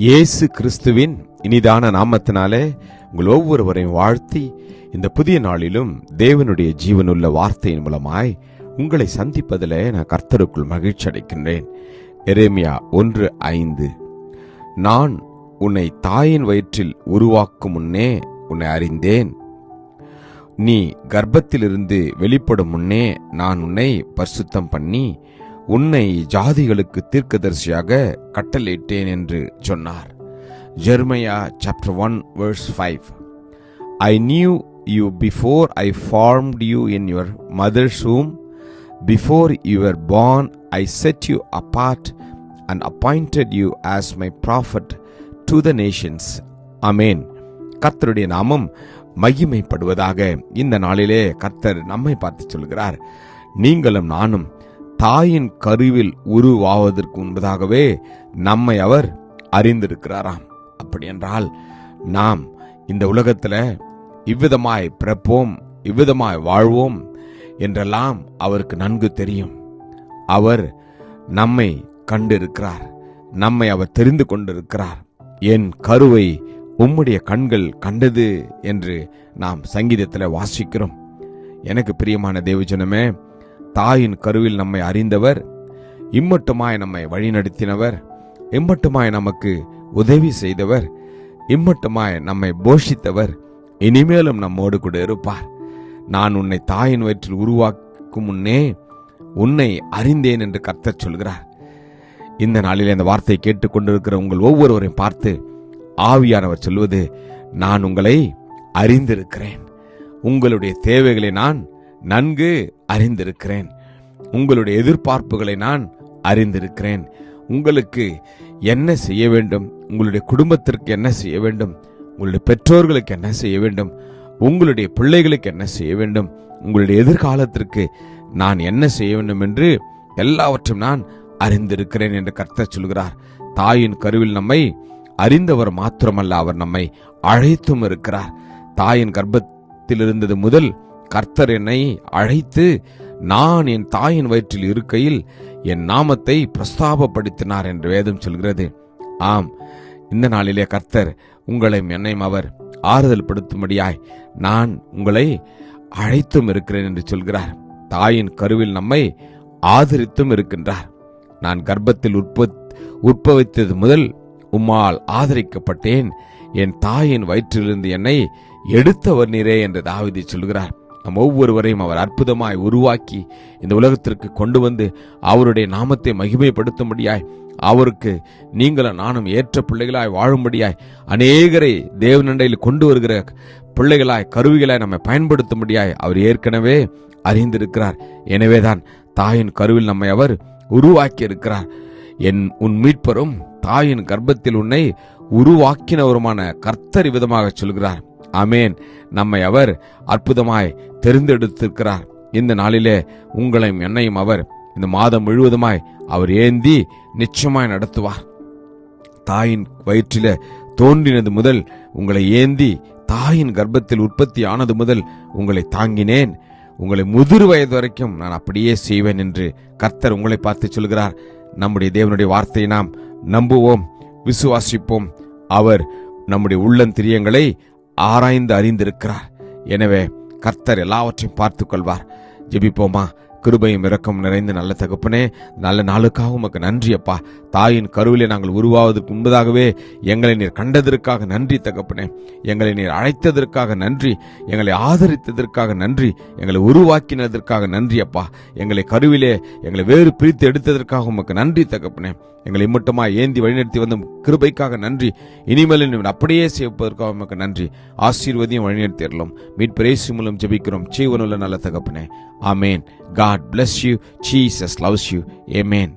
இயேசு கிறிஸ்துவின் இனிதான நாமத்தினாலே உங்கள் ஒவ்வொருவரையும் வாழ்த்தி இந்த புதிய நாளிலும் தேவனுடைய ஜீவனுள்ள வார்த்தையின் மூலமாய் உங்களை சந்திப்பதில் நான் கர்த்தருக்குள் மகிழ்ச்சி அடைக்கின்றேன். எரேமியா 1:5. நான் உன்னை தாயின் வயிற்றில் உருவாக்கும் முன்னே உன்னை அறிந்தேன். நீ கர்ப்பத்திலிருந்து வெளிப்படும் முன்னே நான் உன்னை பரிசுத்தம் பண்ணி உன்னை ஜாதிகளுக்கு தீர்க்கதரிசியாக கட்டளையிட்டேன் என்று சொன்னார். ஜெர்மையா chapter 1:5. I knew you before I formed you in your mother's womb. Before you were born, I set you apart and appointed you as my prophet to the nations. Amen. கர்த்தருடைய நாமம் மகிமைப்படுவதாக. இந்த நாளிலே கர்த்தர் நம்மை பார்த்து சொல்கிறார், நீங்களும் நானும் தாயின் கருவில் உருவாவதற்கு முன்பதாகவே நம்மை அவர் அறிந்திருக்கிறாராம். அப்படி என்றால் நாம் இந்த உலகத்துல இவ்விதமாய் பிறப்போம், இவ்விதமாய் வாழ்வோம் என்றெல்லாம் அவருக்கு நன்கு தெரியும். அவர் நம்மை கண்டிருக்கிறார், நம்மை அவர் தெரிந்து கொண்டிருக்கிறார். என் கருவை உம்முடைய கண்கள் கண்டது என்று நாம் சங்கீதத்தில் வாசிக்கிறோம். எனக்கு பிரியமான தேவஜனமே, தாயின் கருவில் நம்மை அறிந்தவர், இம்மட்டுமாய் நம்மை வழிநடத்தினவர், இம்மட்டுமாய் நமக்கு உதவி செய்தவர், இம்மட்டுமாய் நம்மை போஷித்தவர் இனிமேலும் நம்மோடு கூட இருப்பார். நான் உன்னை தாயின் வயிற்றில் உருவாக்கும் முன்னே உன்னை அறிந்தேன் என்று கர்த்தர் சொல்கிறார். இந்த நாளில் அந்த வார்த்தையை கேட்டுக்கொண்டிருக்கிற உங்கள் ஒவ்வொருவரையும் பார்த்து ஆவியானவர் சொல்வது, நான் உங்களை அறிந்திருக்கிறேன், உங்களுடைய தேவைகளை நான் நன்கு அறிந்திருக்கிறேன், உங்களுடைய எதிர்பார்ப்புகளை நான் அறிந்திருக்கிறேன், உங்களுக்கு என்ன செய்ய வேண்டும், உங்களுடைய குடும்பத்திற்கு என்ன செய்ய வேண்டும், உங்களுடைய பெற்றோர்களுக்கு என்ன செய்ய வேண்டும், உங்களுடைய பிள்ளைகளுக்கு என்ன செய்ய வேண்டும், உங்களுடைய எதிர்காலத்திற்கு நான் என்ன செய்ய வேண்டும் என்று எல்லாவற்றையும் நான் அறிந்திருக்கிறேன் என்று கர்த்தர் சொல்கிறார். தாயின் கருவில் நம்மை அறிந்தவர் மாத்திரமல்ல, அவர் நம்மை அழைத்தும் இருக்கிறார். தாயின் கர்ப்பத்தில் இருந்தது முதல் கர்த்தர் என்னை அழைத்து நான் என் தாயின் வயிற்றில் இருக்கையில் என் நாமத்தை பிரஸ்தாபப்படுத்தினார் என்று வேதம் சொல்கிறது. ஆம், இந்த நாளிலே கர்த்தர் உங்களையும் என்னையும் அவர் ஆறுதல் படுத்தும்படியாய் நான் உங்களை அழைத்தும் இருக்கிறேன் என்று சொல்கிறார். தாயின் கருவில் நம்மை ஆதரித்தும் இருக்கின்றார். நான் கர்ப்பத்தில் உற்பவித்தது முதல் உம்மால் ஆதரிக்கப்பட்டேன், என் தாயின் வயிற்றிலிருந்து என்னை எடுத்தவர் நீரே என்று தாவீது சொல்கிறார். நம் ஒவ்வொருவரையும் அவர் அற்புதமாய் உருவாக்கி இந்த உலகத்திற்கு கொண்டு வந்து அவருடைய நாமத்தை மகிமைப்படுத்தும்படியாய், அவருக்கு நீங்களும் நானும் ஏற்ற பிள்ளைகளாய் வாழும்படியாய், அநேகரை தேவனண்டையில் கொண்டு வருகிற பிள்ளைகளாய் கருவிகளாய் நம்மை பயன்படுத்தும்படியாய் அவர் ஏற்கனவே அறிந்திருக்கிறார். எனவேதான் தாயின் கருவில் நம்மை அவர் உருவாக்கி இருக்கிறார். உன் மீட்பரும் தாயின் கர்ப்பத்தில் உன்னை உருவாக்கினவருமான கர்த்தர் விதமாக சொல்கிறார். ஆமேன். நம்மை அவர் அற்புதமாய் தெரிந்தெடுத்திருக்கிறார். இந்த நாளிலே உங்களையும் என்னையும் அவர் இந்த மாதம் முழுவதுமாய் அவர் ஏந்தி நிச்சயமாய் நடத்துவார். தாயின் வயிற்றில தோன்றினது முதல் உங்களை ஏந்தி, தாயின் கர்ப்பத்தில் உற்பத்தி ஆனது முதல் உங்களை தாங்கினேன், உங்களை முதிர் வயது வரைக்கும் நான் அப்படியே செய்வேன் என்று கர்த்தர் உங்களை பார்த்து சொல்கிறார். நம்முடைய தேவனுடைய வார்த்தையை நாம் நம்புவோம், விசுவாசிப்போம். அவர் நம்முடைய உள்ளந்திரியங்களை ஆராய்ந்து அறிந்திருக்கிறார். எனவே கர்த்தர் எல்லாவற்றையும் பார்த்துக் கொள்வார். ஜெபிப்போமா. கிருபையும் இரக்கம் நிறைந்த நல்ல தகப்பனே, நல்ல நாளுக்காக உமக்கு நன்றி அப்பா. தாயின் கருவிலே நாங்கள் உருவாவதற்கு முன்பதாகவே எங்களை நீர் கண்டதற்காக நன்றி தகப்பனே. எங்களை நீர் அழைத்ததற்காக நன்றி, எங்களை ஆதரித்ததற்காக நன்றி, எங்களை உருவாக்கினதற்காக நன்றி அப்பா. எங்களை கருவிலே எங்களை வேறு பிரித்து எடுத்ததற்காக உமக்கு நன்றி தகப்பனே. எங்களை இம்மட்டுமா ஏந்தி வழிநடத்தி வந்த கிருபைக்காக நன்றி. இனிமேல் அப்படியே செய்வதற்காக உமக்கு நன்றி. ஆசீர்வதியும் வழிநடத்திடலாம். மீட்பர் இயேசு மூலம் ஜெபிக்கிறோம் ஜீவனுள்ள நல்ல தகப்பனே. ஆமேன். God bless you. Jesus loves you. Amen.